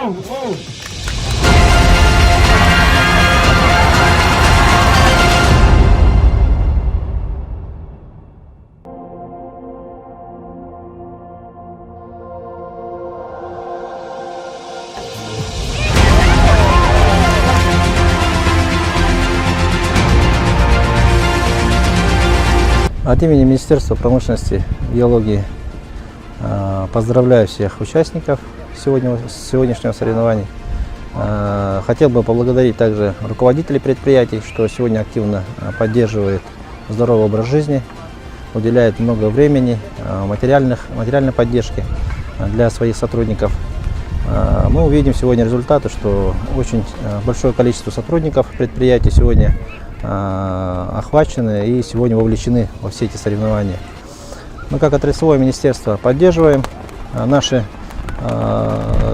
От имени Министерства промышленности и геологии поздравляю всех участников сегодняшнего соревнования. Хотел бы поблагодарить также руководителей предприятий, что сегодня активно поддерживает здоровый образ жизни, уделяет много времени, материальной поддержки для своих сотрудников. Мы увидим сегодня результаты, что очень большое количество сотрудников предприятий сегодня охвачены и сегодня вовлечены во все эти соревнования. Мы как отраслевое министерство поддерживаем наши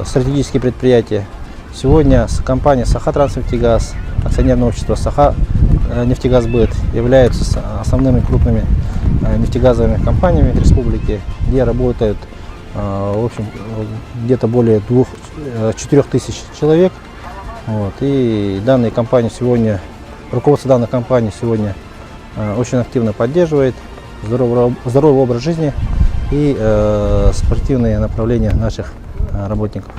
стратегические предприятия. Сегодня компания «Сахатранснефтегаз», акционерное общество «Саханефтегазбыт» являются основными крупными нефтегазовыми компаниями республики, где работают в общем, где-то более 4 тысяч человек. И данные компании сегодня, руководство данной компании сегодня очень активно поддерживает здоровый образ жизни и спортивные направления наших работников.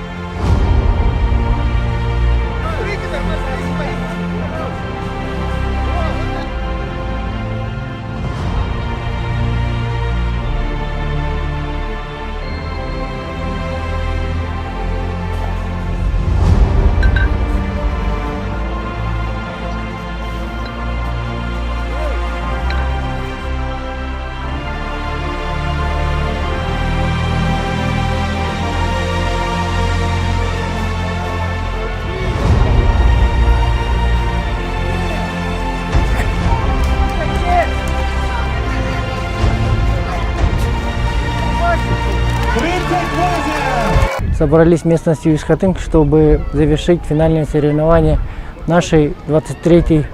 Собрались в местности Усть-Хатынг, чтобы завершить финальные соревнования нашей 23-й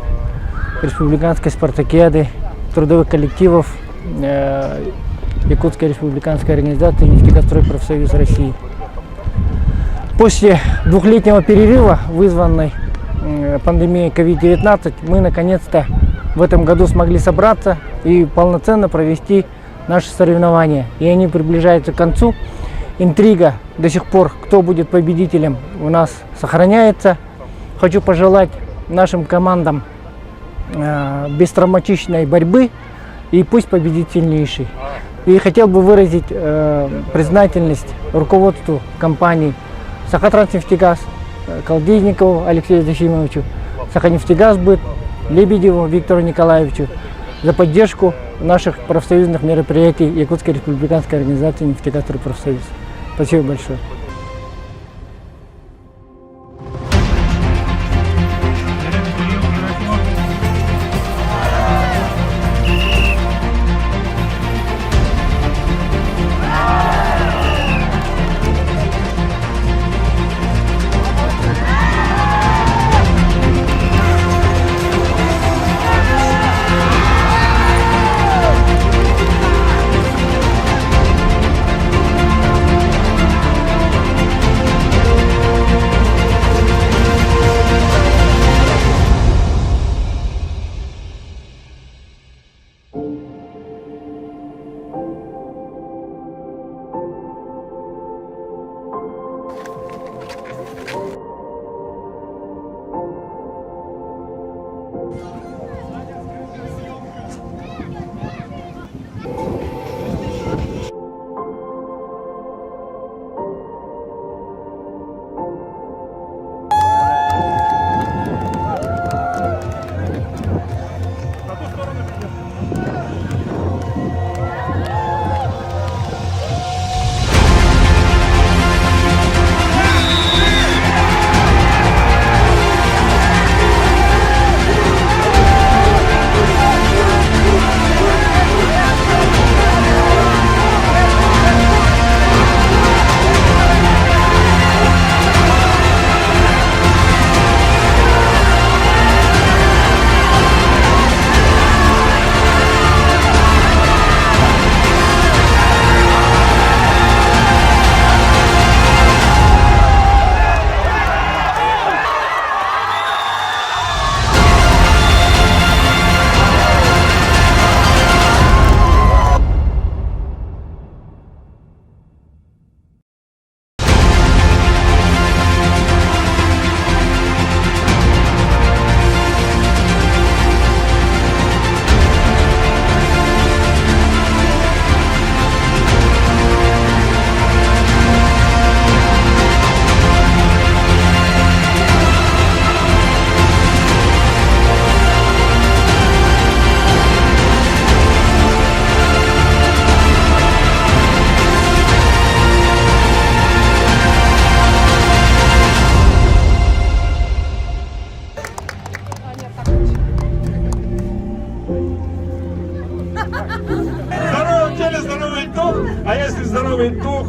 республиканской спартакиады трудовых коллективов Якутской республиканской организации «Нефтегазстройпрофсоюз России». После двухлетнего перерыва, вызванной пандемией COVID-19, мы наконец-то в этом году смогли собраться и полноценно провести наши соревнования. И они приближаются к концу. Интрига до сих пор, кто будет победителем, у нас сохраняется. Хочу пожелать нашим командам бестравматичной борьбы, и пусть победит сильнейший. И хотел бы выразить признательность руководству компании «Сахатранснефтегаз», Колдейникову Алексею Зосимовичу, «Саханефтегазбыт», Лебедеву Виктору Николаевичу за поддержку наших профсоюзных мероприятий Якутской республиканской организации «Нефтегазстройпрофсоюз». Спасибо большое.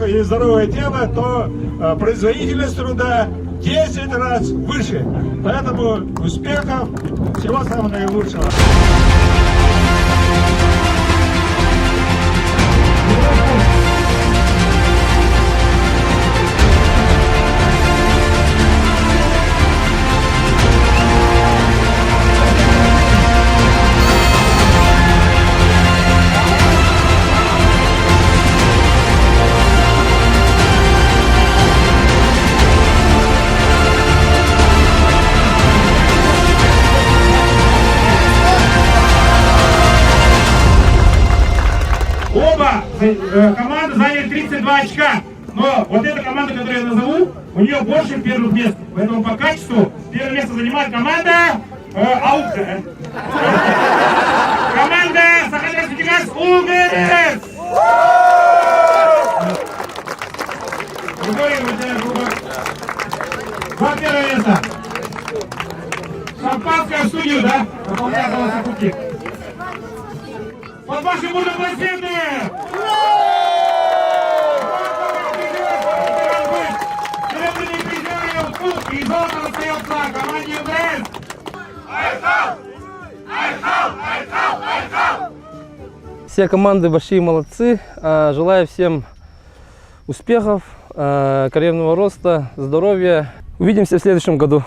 и здоровое тело, то производительность труда 10 раз выше. Поэтому успехов, всего самого наилучшего. Оба команды заняли 32 очка, но вот эта команда, которую я назову, у нее больше первых мест. Поэтому по качеству первое место занимает команда Аукса. Команда Сахалинск УГРС. Григорий, у тебя группа. Два первое место. Шампанское в студию, да? Дополняет голоса кубки. Под ваши бурные аплодисменты! Серебряные призеры кубки и золото остается команде ЮГРС! Все команды большие молодцы. Желаю всем успехов, карьерного роста, здоровья. Увидимся в следующем году.